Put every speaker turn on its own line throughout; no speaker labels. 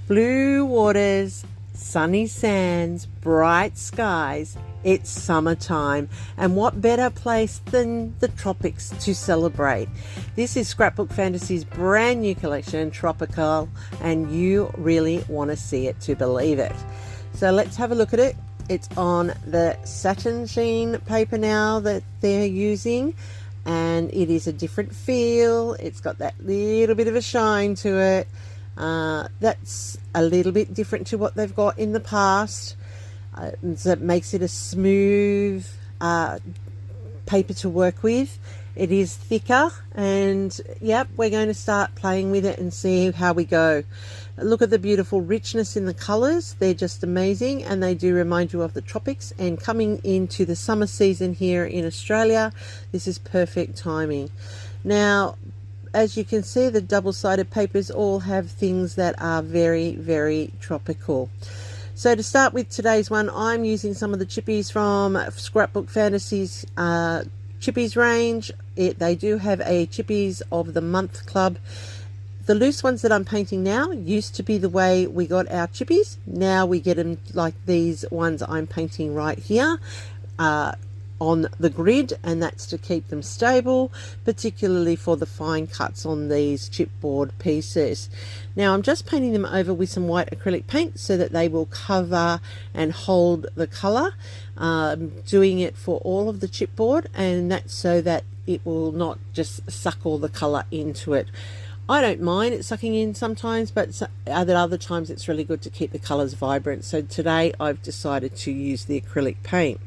Blue waters, sunny sands, bright skies. It's summertime, and what better place than the tropics to celebrate? This is Scrapbook Fantasies' brand new collection, Tropical, and you really want to see it to believe it. So let's have a look at it. It's on the satin sheen paper now that they're using, and it is a different feel. It's got that little bit of a shine to it. That's a little bit different to what they've got in the past. So it makes it a smooth paper to work with. It is thicker, and yep, we're going to start playing with it and see how we go. Look at the beautiful richness in the colors. They're just amazing, and they do remind you of the tropics. And coming into the summer season here in Australia, this is perfect timing. Now, as you can see, the double-sided papers all have things that are very, very tropical. So to start with today's one, I'm using some of the chippies from Scrapbook Fantasies chippies range. They do have a chippies of the month club. The loose ones that I'm painting now used to be the way we got our chippies. Now we get them like these ones I'm painting right here on the grid, and that's to keep them stable, particularly for the fine cuts on these chipboard pieces. Now I'm just painting them over with some white acrylic paint so that they will cover and hold the color. Doing it for all of the chipboard, and that's so that it will not just suck all the color into it. I don't mind it sucking in sometimes, but at other times it's really good to keep the colors vibrant. So today I've decided to use the acrylic paint.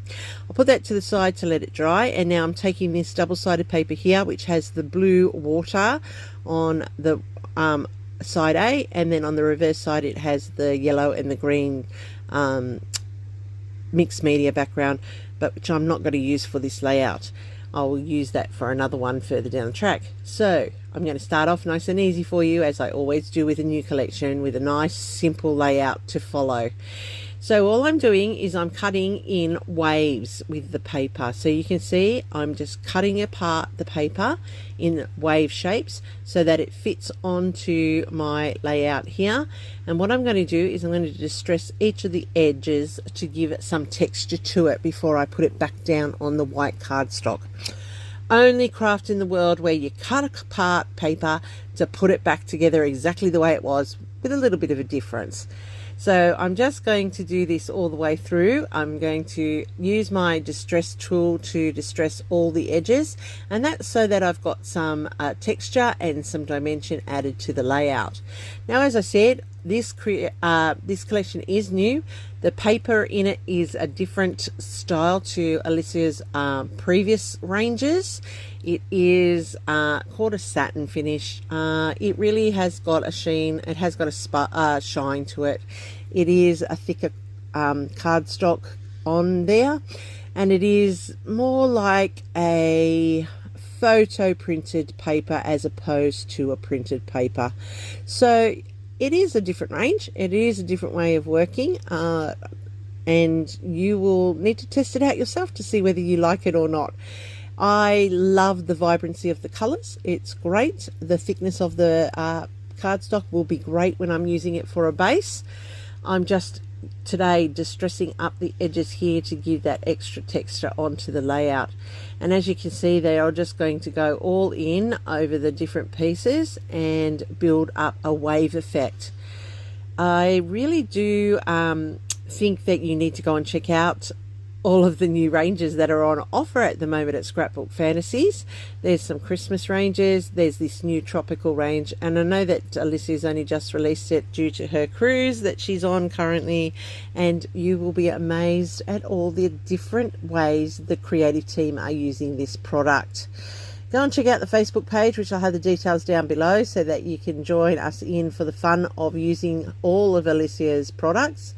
I'll put that to the side to let it dry, and now I'm taking this double-sided paper here, which has the blue water on the side A, and then on the reverse side it has the yellow and the green mixed media background, but which I'm not going to use for this layout. I will use that for another one further down the track. So I'm going to start off nice and easy for you, as I always do with a new collection, with a nice simple layout to follow. So all I'm doing is I'm cutting in waves with the paper. So you can see I'm just cutting apart the paper in wave shapes so that it fits onto my layout here. And what I'm going to do is I'm going to distress each of the edges to give it some texture to it before I put it back down on the white cardstock. Only craft in the world where you cut apart paper to put it back together exactly the way it was, with a little bit of a difference. So I'm just going to do this all the way through. I'm going to use my distress tool to distress all the edges, and that's so that I've got some texture and some dimension added to the layout. Now, as I said, this collection is new. The paper in it is a different style to Alicia's previous ranges. It is called a satin finish. It really has got a sheen. It has got a shine to it. It is a thicker cardstock on there, and it is more like a photo printed paper as opposed to a printed paper. So it is a different range. It is a different way of working, and you will need to test it out yourself to see whether you like it or not. I love the vibrancy of the colors. It's great. The thickness of the cardstock will be great when I'm using it for a base. I'm just today distressing up the edges here to give that extra texture onto the layout. And as you can see, they are just going to go all in over the different pieces and build up a wave effect. I really do think that you need to go and check out all of the new ranges that are on offer at the moment at Scrapbook Fantasies. There's some Christmas ranges, there's this new tropical range, and I know that Alicia's only just released it due to her cruise that she's on currently, and you will be amazed at all the different ways the creative team are using this product. Go and check out the Facebook page, which I'll have the details down below, so that you can join us in for the fun of using all of Alicia's products.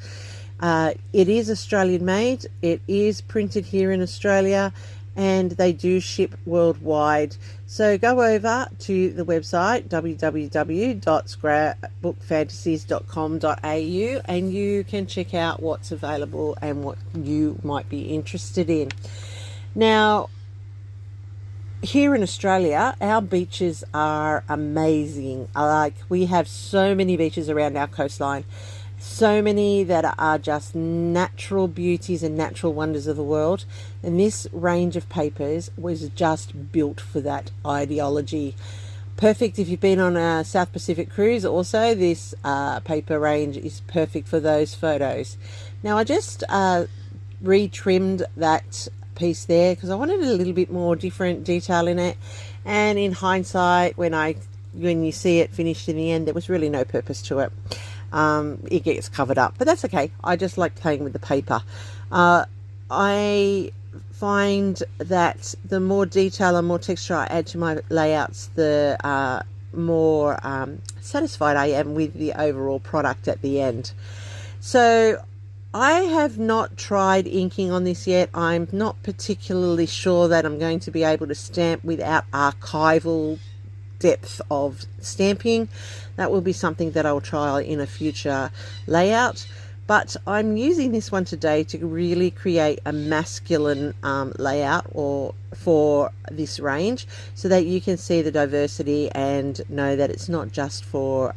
It is Australian made, it is printed here in Australia, and they do ship worldwide. So go over to the website www.scrapbookfantasies.com.au and you can check out what's available and what you might be interested in. Now, here in Australia, our beaches are amazing. Like, we have so many beaches around our coastline, so many that are just natural beauties and natural wonders of the world. And this range of papers was just built for that ideology. Perfect if you've been on a South Pacific cruise. Also, this paper range is perfect for those photos. Now, I just retrimmed that piece there because I wanted a little bit more different detail in it, and in hindsight, when you see it finished in the end, there was really no purpose to it. It gets covered up, but that's okay. I just like playing with the paper. I find that the more detail and more texture I add to my layouts, the more satisfied I am with the overall product at the end. So I have not tried inking on this yet. I'm not particularly sure that I'm going to be able to stamp without archival depth of stamping. That will be something that I'll try in a future layout. But I'm using this one today to really create a masculine layout for this range, so that you can see the diversity and know that it's not just for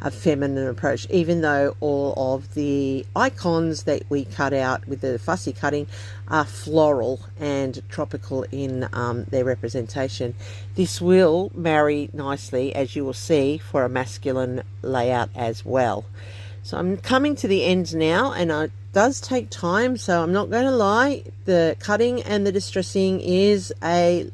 a feminine approach, even though all of the icons that we cut out with the fussy cutting are floral and tropical in their representation. This will marry nicely, as you will see, for a masculine layout as well. So I'm coming to the end now, and it does take time, so I'm not going to lie. The cutting and the distressing is a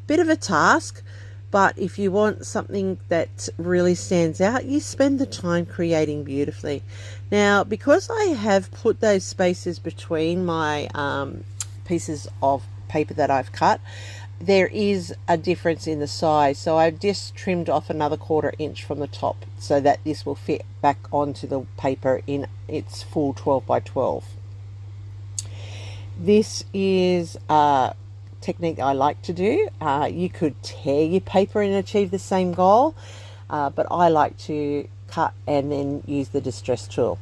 bit of a task, but if you want something that really stands out, you spend the time creating beautifully. Now, because I have put those spaces between my pieces of paper that I've cut, there is a difference in the size, so I've just trimmed off another 1/4 inch from the top so that this will fit back onto the paper in its full 12 by 12. This is a technique I like to do. You could tear your paper and achieve the same goal, but I like to cut and then use the distress tool.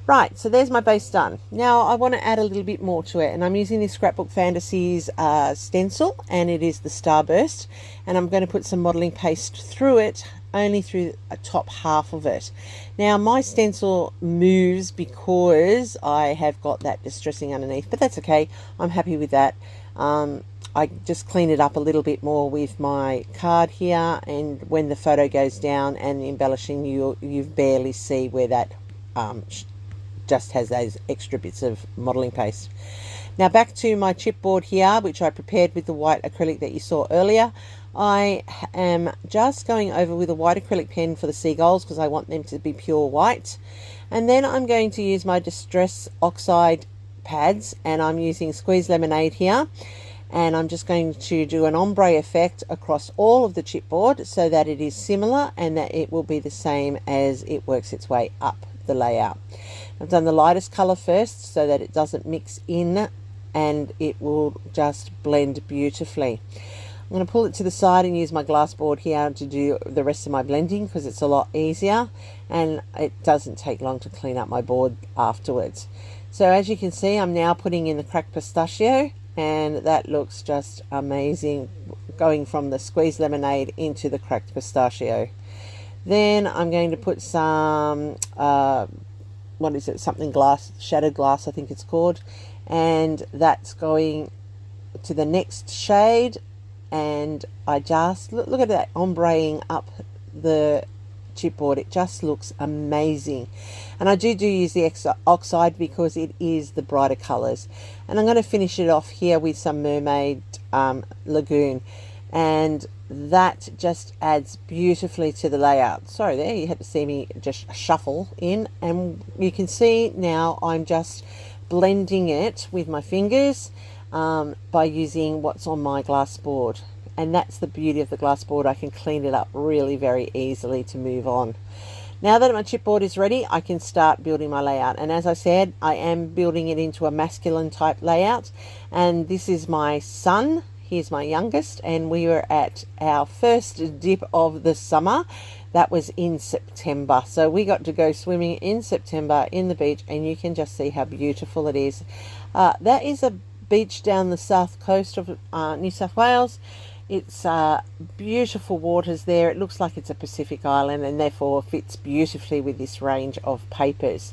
Right, so there's my base done. Now I want to add a little bit more to it, and I'm using this Scrapbook Fantasies stencil, and it is the Starburst, and I'm going to put some modeling paste through it, only through a top half of it. Now my stencil moves because I have got that distressing underneath, but that's okay. I'm happy with that. I just clean it up a little bit more with my card here, and when the photo goes down and the embellishing, you barely see where that just has those extra bits of modeling paste. Now back to my chipboard here, which I prepared with the white acrylic that you saw earlier. I am just going over with a white acrylic pen for the seagulls because I want them to be pure white, and then I'm going to use my Distress Oxide pads, and I'm using Squeeze Lemonade here, and I'm just going to do an ombre effect across all of the chipboard so that it is similar and that it will be the same as it works its way up the layout. I've done the lightest color first so that it doesn't mix in and it will just blend beautifully. I'm going to pull it to the side and use my glass board here to do the rest of my blending because it's a lot easier and it doesn't take long to clean up my board afterwards. So as you can see, I'm now putting in the cracked pistachio, and that looks just amazing, going from the Squeeze Lemonade into the cracked pistachio. Then I'm going to put some what is it, something glass, shattered glass I think it's called, and that's going to the next shade, and I just look at that ombreing up the chipboard. It just looks amazing, and I do use the oxide because it is the brighter colors. And I'm going to finish it off here with some Mermaid Lagoon, and that just adds beautifully to the layout. Sorry, there you had to see me just shuffle in, and you can see now I'm just blending it with my fingers by using what's on my glass board. And that's the beauty of the glass board. I can clean it up really very easily to move on. Now that my chipboard is ready, I can start building my layout. And as I said, I am building it into a masculine type layout. And this is my son. He's my youngest, and we were at our first dip of the summer. That was in September. So we got to go swimming in September in the beach, and you can just see how beautiful it is. That is a beach down the south coast of New South Wales. It's beautiful waters there. It looks like it's a Pacific island and therefore fits beautifully with this range of papers.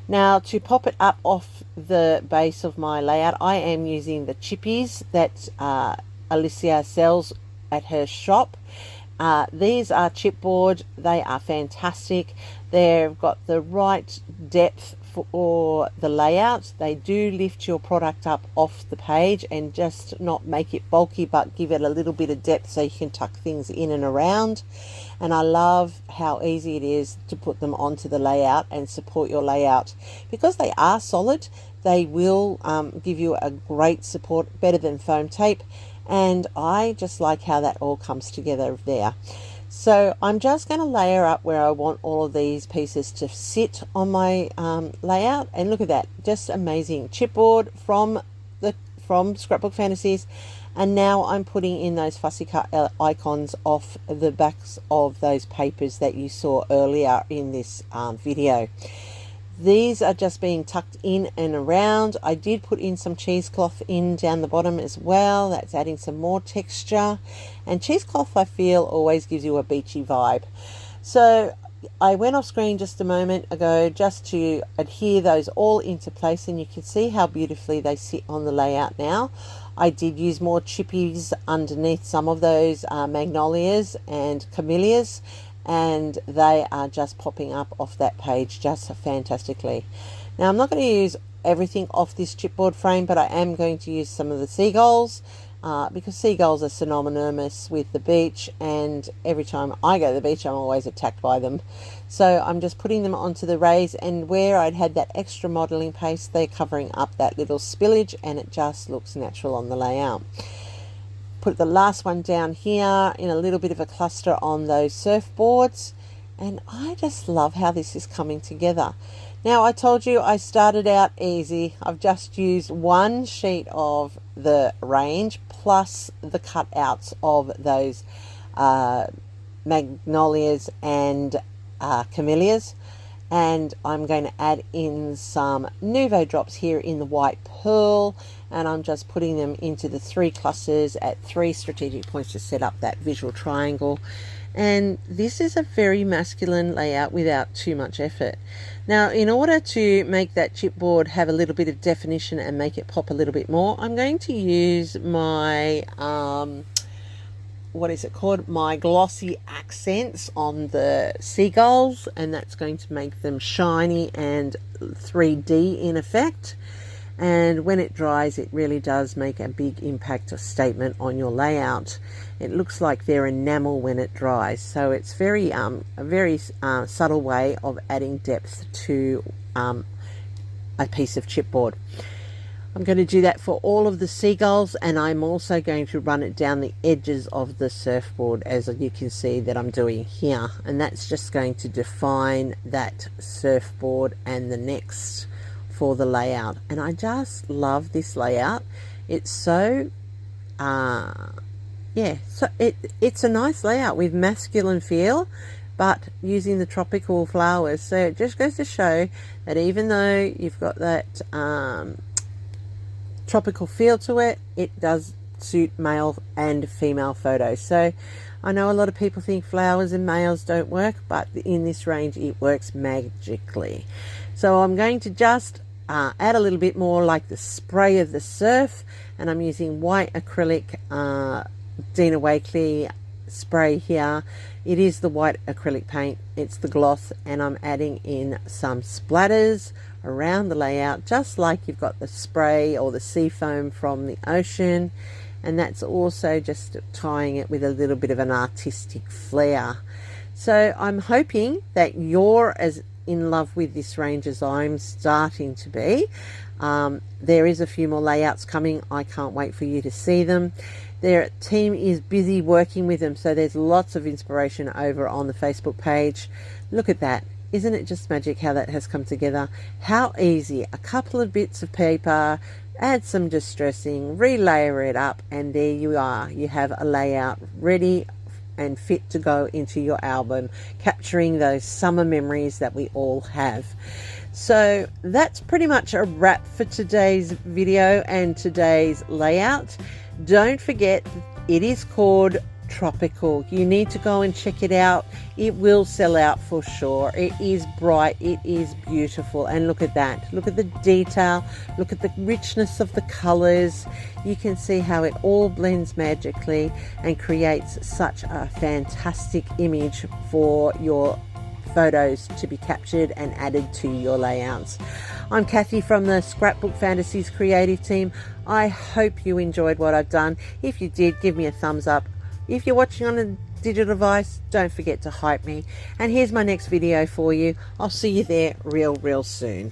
Now, to pop it up off the base of my layout, I am using the chippies that Alicia sells at her shop. These are chipboard. They are fantastic. They've got the right depth for the layout. They do lift your product up off the page and just not make it bulky, but give it a little bit of depth so you can tuck things in and around. And I love how easy it is to put them onto the layout and support your layout. Because they are solid, they will give you a great support, better than foam tape. And I just like how that all comes together there. So I'm just going to layer up where I want all of these pieces to sit on my layout. And look at that, just amazing chipboard from Scrapbook Fantasies. And now I'm putting in those fussy cut icons off the backs of those papers that you saw earlier in this video. These are just being tucked in and around. I did put in some cheesecloth in down the bottom as well. That's adding some more texture. And cheesecloth, I feel, always gives you a beachy vibe. So I went off screen just a moment ago just to adhere those all into place, and you can see how beautifully they sit on the layout now. I did use more chippies underneath some of those magnolias and camellias, and they are just popping up off that page just fantastically. Now, I'm not going to use everything off this chipboard frame, but I am going to use some of the seagulls because seagulls are synonymous with the beach, and every time I go to the beach I'm always attacked by them. So I'm just putting them onto the rays, and where I'd had that extra modeling paste, they're covering up that little spillage, and it just looks natural on the layout. Put the last one down here in a little bit of a cluster on those surfboards, and I just love how this is coming together. Now, I told you I started out easy. I've just used one sheet of the range plus the cutouts of those magnolias and camellias, and I'm going to add in some Nuvo drops here in the white pearl, and I'm just putting them into the 3 clusters at 3 strategic points to set up that visual triangle. And this is a very masculine layout without too much effort. Now, in order to make that chipboard have a little bit of definition and make it pop a little bit more, I'm going to use my what is it called, my glossy accents on the seagulls, and that's going to make them shiny and 3D in effect. And when it dries, it really does make a big impact or statement on your layout. It looks like they're enamel when it dries, so it's very a very subtle way of adding depth to a piece of chipboard. I'm going to do that for all of the seagulls, and I'm also going to run it down the edges of the surfboard, as you can see that I'm doing here, and that's just going to define that surfboard and the next for the layout. And I just love this layout. It's so yeah, so it's a nice layout with masculine feel, but using the tropical flowers. So it just goes to show that even though you've got that tropical feel to it, it does suit male and female photos. So I know a lot of people think flowers and males don't work, but in this range it works magically. So I'm going to just add a little bit more like the spray of the surf, and I'm using white acrylic Dina Wakley spray here. It is the white acrylic paint, it's the gloss, and I'm adding in some splatters around the layout, just like you've got the spray or the sea foam from the ocean, and that's also just tying it with a little bit of an artistic flair. So I'm hoping that you're as in love with this range as I'm starting to be. There is a few more layouts coming. I can't wait for you to see them. Their team is busy working with them, so there's lots of inspiration over on the Facebook page. Look at that. Isn't it just magic how that has come together? How easy. A couple of bits of paper, add some distressing, relayer it up, and there you are. You have a layout ready and fit to go into your album, capturing those summer memories that we all have. So that's pretty much a wrap for today's video and today's layout. Don't forget It is called Tropical. You need to go and check it out. It will sell out for sure. It is bright, it is beautiful, and look at that. Look at the detail, look at the richness of the colors. You can see how it all blends magically and creates such a fantastic image for your photos to be captured and added to your layouts. I'm Kathy from the Scrapbook Fantasies creative team. I hope you enjoyed what I've done. If you did, give me a thumbs up. If you're watching on a digital device, don't forget to hype me. And here's my next video for you. I'll see you there real soon.